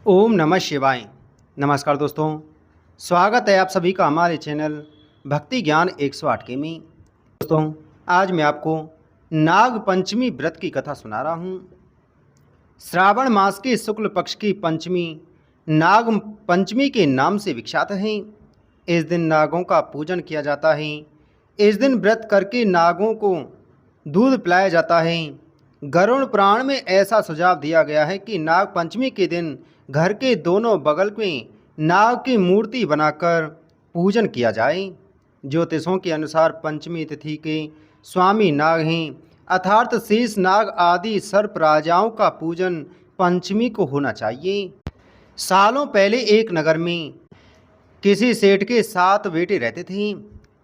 ओम नमः शिवाय। नमस्कार दोस्तों, स्वागत है आप सभी का हमारे चैनल भक्ति ज्ञान 108 के में। दोस्तों, आज मैं आपको नाग पंचमी व्रत की कथा सुना रहा हूँ। श्रावण मास के शुक्ल पक्ष की पंचमी नाग पंचमी के नाम से विख्यात है। इस दिन नागों का पूजन किया जाता है। इस दिन व्रत करके नागों को दूध पिलाया जाता है। गरुड़ पुराण में ऐसा सुझाव दिया गया है कि नाग पंचमी के दिन घर के दोनों बगल में नाग की मूर्ति बनाकर पूजन किया जाए। ज्योतिषों के अनुसार पंचमी तिथि के स्वामी नाग हैं, अर्थात शेष नाग आदि सर्प राजाओं का पूजन पंचमी को होना चाहिए। सालों पहले एक नगर में किसी सेठ के 7 बेटे रहते थे।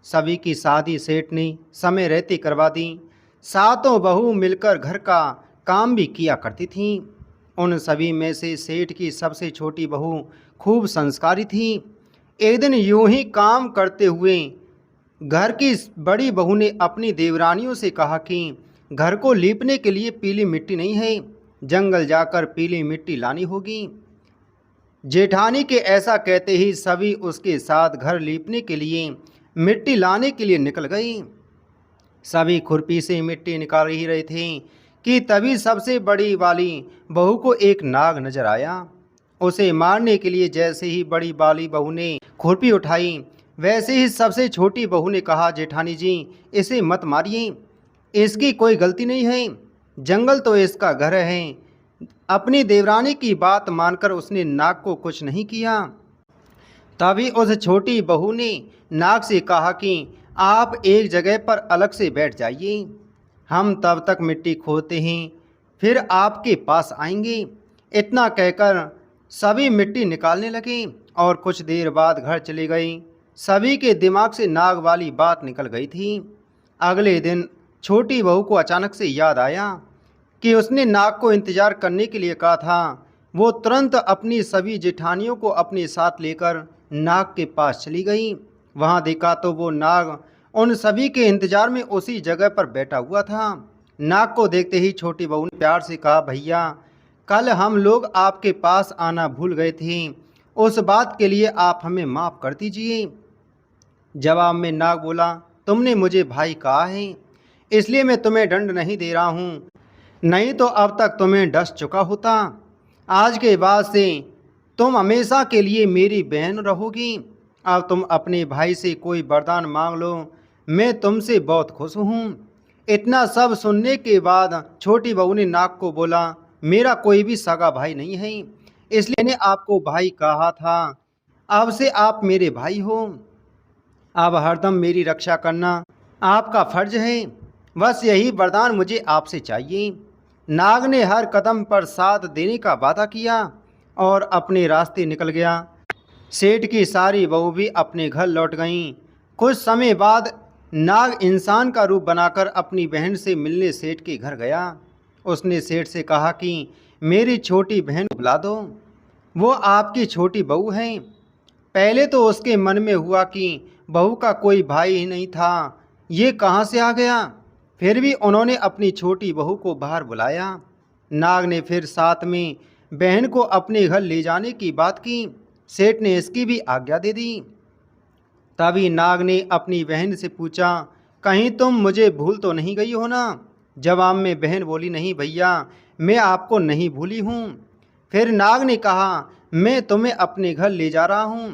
सभी की शादी सेठ ने समय रहते करवा दी। 7 बहू मिलकर घर का काम भी किया करती थीं। उन सभी में से सेठ की सबसे छोटी बहू खूब संस्कारी थी। एक दिन यूं ही काम करते हुए घर की बड़ी बहू ने अपनी देवरानियों से कहा कि घर को लीपने के लिए पीली मिट्टी नहीं है, जंगल जाकर पीली मिट्टी लानी होगी। जेठानी के ऐसा कहते ही सभी उसके साथ घर लीपने के लिए मिट्टी लाने के लिए निकल गई। सभी खुरपी से मिट्टी निकाल ही रहे थे कि तभी सबसे बड़ी वाली बहू को एक नाग नजर आया। उसे मारने के लिए जैसे ही बड़ी वाली बहू ने खुरपी उठाई, वैसे ही सबसे छोटी बहू ने कहा, जेठानी जी, इसे मत मारिए, इसकी कोई गलती नहीं है, जंगल तो इसका घर है। अपनी देवरानी की बात मानकर उसने नाग को कुछ नहीं किया। तभी उस छोटी बहू ने नाग से कहा कि आप एक जगह पर अलग से बैठ जाइए, हम तब तक मिट्टी खोदते हैं, फिर आपके पास आएंगे। इतना कहकर सभी मिट्टी निकालने लगे और कुछ देर बाद घर चले गए। सभी के दिमाग से नाग वाली बात निकल गई थी। अगले दिन छोटी बहू को अचानक से याद आया कि उसने नाग को इंतजार करने के लिए कहा था। वो तुरंत अपनी सभी जेठानियों को अपने साथ लेकर नाग के पास चली गई। वहाँ देखा तो वो नाग उन सभी के इंतजार में उसी जगह पर बैठा हुआ था। नाग को देखते ही छोटी बहू ने प्यार से कहा, भैया, कल हम लोग आपके पास आना भूल गए थे, उस बात के लिए आप हमें माफ़ कर दीजिए। जवाब में नाग बोला, तुमने मुझे भाई कहा है, इसलिए मैं तुम्हें दंड नहीं दे रहा हूँ, नहीं तो अब तक तुम्हें डस चुका होता। आज के बाद से तुम हमेशा के लिए मेरी बहन रहोगी। अब तुम अपने भाई से कोई वरदान मांग लो, मैं तुमसे बहुत खुश हूँ। इतना सब सुनने के बाद छोटी बहू ने नाग को बोला, मेरा कोई भी सगा भाई नहीं है, इसलिए मैंने आपको भाई कहा था। अब से आप मेरे भाई हो। अब हरदम मेरी रक्षा करना आपका फर्ज है। बस यही वरदान मुझे आपसे चाहिए। नाग ने हर कदम पर साथ देने का वादा किया और अपने रास्ते निकल गया। सेठ की सारी बहू भी अपने घर लौट गईं। कुछ समय बाद नाग इंसान का रूप बनाकर अपनी बहन से मिलने सेठ के घर गया। उसने सेठ से कहा कि मेरी छोटी बहन को बुला दो, वो आपकी छोटी बहू है। पहले तो उसके मन में हुआ कि बहू का कोई भाई ही नहीं था, ये कहाँ से आ गया। फिर भी उन्होंने अपनी छोटी बहू को बाहर बुलाया। नाग ने फिर साथ में बहन को अपने घर ले जाने की बात की। सेठ ने इसकी भी आज्ञा दे दी। तभी नाग ने अपनी बहन से पूछा, कहीं तुम मुझे भूल तो नहीं गई हो ना। जवाब में बहन बोली, नहीं भैया, मैं आपको नहीं भूली हूँ। फिर नाग ने कहा, मैं तुम्हें अपने घर ले जा रहा हूँ,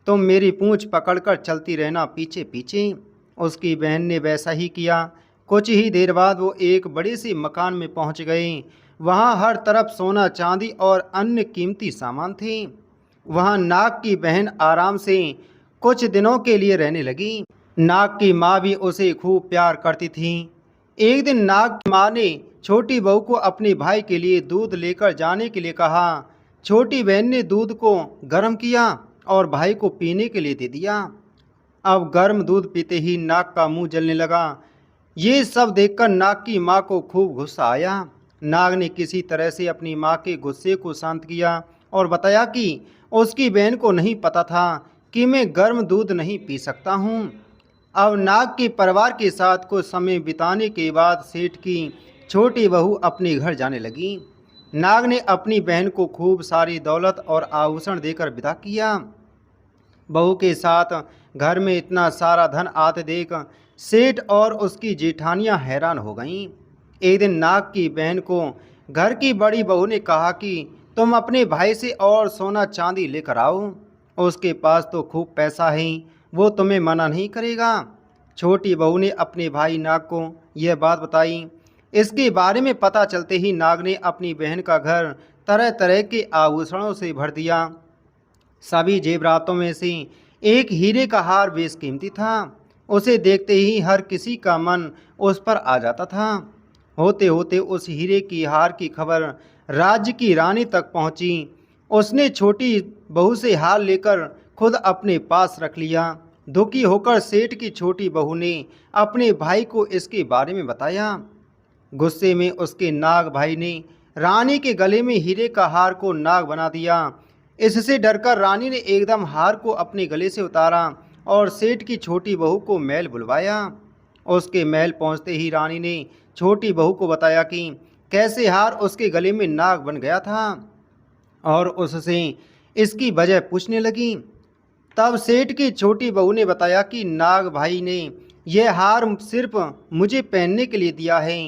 तुम मेरी पूंछ पकड़कर चलती रहना पीछे पीछे। उसकी बहन ने वैसा ही किया। कुछ ही देर बाद वो एक बड़े से मकान में पहुँच गए। वहाँ हर तरफ सोना चांदी और अन्य कीमती सामान थे। वहाँ नाग की बहन आराम से कुछ दिनों के लिए रहने लगी। नाग की माँ भी उसे खूब प्यार करती थी। एक दिन नाग की माँ ने छोटी बहू को अपने भाई के लिए दूध लेकर जाने के लिए कहा। छोटी बहन ने दूध को गर्म किया और भाई को पीने के लिए दे दिया। अब गर्म दूध पीते ही नाग का मुंह जलने लगा। ये सब देखकर नाग की माँ को खूब गुस्सा आया। नाग ने किसी तरह से अपनी माँ के गुस्से को शांत किया और बताया कि उसकी बहन को नहीं पता था कि मैं गर्म दूध नहीं पी सकता हूँ। अब नाग के परिवार के साथ कुछ समय बिताने के बाद सेठ की छोटी बहू अपने घर जाने लगी। नाग ने अपनी बहन को खूब सारी दौलत और आभूषण देकर विदा किया। बहू के साथ घर में इतना सारा धन आते देख सेठ और उसकी जेठानियां हैरान हो गईं। एक दिन नाग की बहन को घर की बड़ी बहू ने कहा कि तुम अपने भाई से और सोना चांदी लेकर आओ, उसके पास तो खूब पैसा है, वो तुम्हें मना नहीं करेगा। छोटी बहू ने अपने भाई नाग को यह बात बताई। इसके बारे में पता चलते ही नाग ने अपनी बहन का घर तरह तरह के आभूषणों से भर दिया। सभी जेवरातों में से एक हीरे का हार बेशकीमती था। उसे देखते ही हर किसी का मन उस पर आ जाता था। होते होते उस हीरे की हार की खबर राज्य की रानी तक पहुंची। उसने छोटी बहू से हार लेकर खुद अपने पास रख लिया। दुखी होकर सेठ की छोटी बहू ने अपने भाई को इसके बारे में बताया। गुस्से में उसके नाग भाई ने रानी के गले में हीरे का हार को नाग बना दिया। इससे डरकर रानी ने एकदम हार को अपने गले से उतारा और सेठ की छोटी बहू को महल बुलवाया। उसके महल पहुंचते ही रानी ने छोटी बहू को बताया कि कैसे हार उसके गले में नाग बन गया था और उससे इसकी वजह पूछने लगी। तब सेठ की छोटी बहू ने बताया कि नाग भाई ने यह हार सिर्फ मुझे पहनने के लिए दिया है।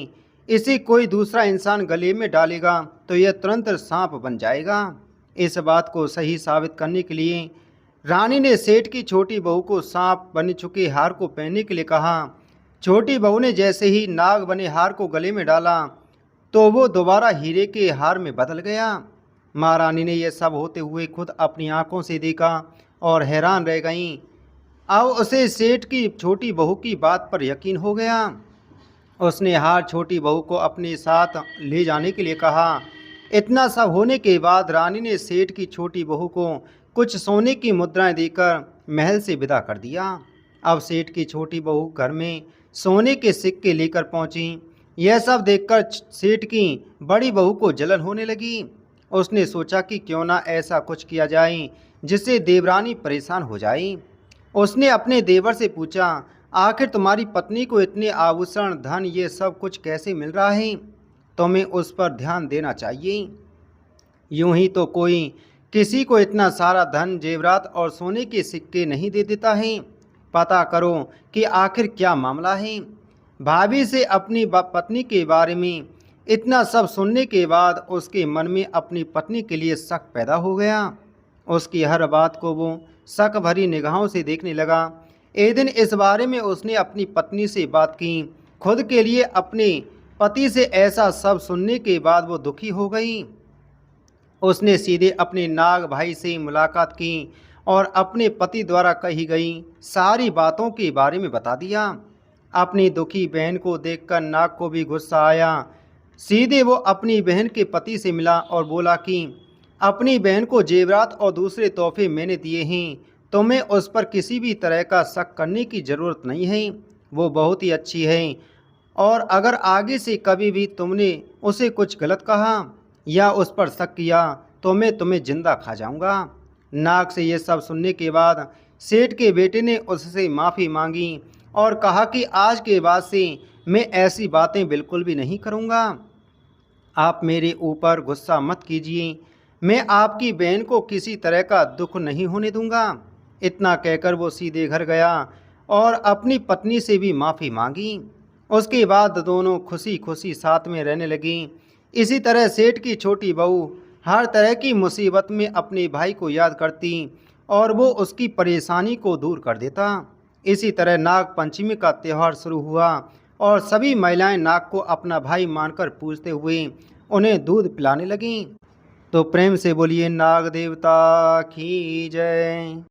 इसे कोई दूसरा इंसान गले में डालेगा तो यह तुरंत सांप बन जाएगा। इस बात को सही साबित करने के लिए रानी ने सेठ की छोटी बहू को सांप बन चुके हार को पहनने के लिए कहा। छोटी बहू ने जैसे ही नाग बने हार को गले में डाला तो वो दोबारा हीरे के हार में बदल गया। महारानी ने यह सब होते हुए खुद अपनी आंखों से देखा और हैरान रह गईं। अब उसे सेठ की छोटी बहू की बात पर यकीन हो गया। उसने हार छोटी बहू को अपने साथ ले जाने के लिए कहा। इतना सब होने के बाद रानी ने सेठ की छोटी बहू को कुछ सोने की मुद्राएं देकर महल से विदा कर दिया। अब सेठ की छोटी बहू घर में सोने के सिक्के लेकर पहुंची। यह सब देखकर सेठ की बड़ी बहू को जलन होने लगी। उसने सोचा कि क्यों ना ऐसा कुछ किया जाए जिससे देवरानी परेशान हो जाए। उसने अपने देवर से पूछा, आखिर तुम्हारी पत्नी को इतने आभूषण धन ये सब कुछ कैसे मिल रहा है? तुम्हें उस पर ध्यान देना चाहिए। यूं ही तो कोई किसी को इतना सारा धन जेवरात और सोने के सिक्के नहीं दे देता है। पता करो कि आखिर क्या मामला है। भाभी से अपनी पत्नी के बारे में इतना सब सुनने के बाद उसके मन में अपनी पत्नी के लिए शक पैदा हो गया। उसकी हर बात को वो शक भरी निगाहों से देखने लगा। एक दिन इस बारे में उसने अपनी पत्नी से बात की। खुद के लिए अपने पति से ऐसा सब सुनने के बाद वो दुखी हो गई। उसने सीधे अपने नाग भाई से मुलाकात की और अपने पति द्वारा कही गई सारी बातों के बारे में बता दिया। अपनी दुखी बहन को देखकर नाग को भी गुस्सा आया। सीधे वो अपनी बहन के पति से मिला और बोला कि अपनी बहन को जेवरात और दूसरे तोहफे मैंने दिए हैं, तुम्हें उस पर किसी भी तरह का शक करने की ज़रूरत नहीं है। वो बहुत ही अच्छी है और अगर आगे से कभी भी तुमने उसे कुछ गलत कहा या उस पर शक किया तो मैं तुम्हें जिंदा खा जाऊंगा। नाग से ये सब सुनने के बाद सेठ के बेटे ने उससे माफ़ी मांगी और कहा कि आज के बाद से मैं ऐसी बातें बिल्कुल भी नहीं करूंगा। आप मेरे ऊपर गुस्सा मत कीजिए, मैं आपकी बहन को किसी तरह का दुख नहीं होने दूंगा। इतना कहकर वो सीधे घर गया और अपनी पत्नी से भी माफ़ी मांगी। उसके बाद दोनों खुशी खुशी साथ में रहने लगी। इसी तरह सेठ की छोटी बहू हर तरह की मुसीबत में अपने भाई को याद करती और वो उसकी परेशानी को दूर कर देता। इसी तरह नाग पंचमी का त्यौहार शुरू हुआ और सभी महिलाएं नाग को अपना भाई मानकर पूजते हुए उन्हें दूध पिलाने लगीं। तो प्रेम से बोलिए नाग देवता की जय।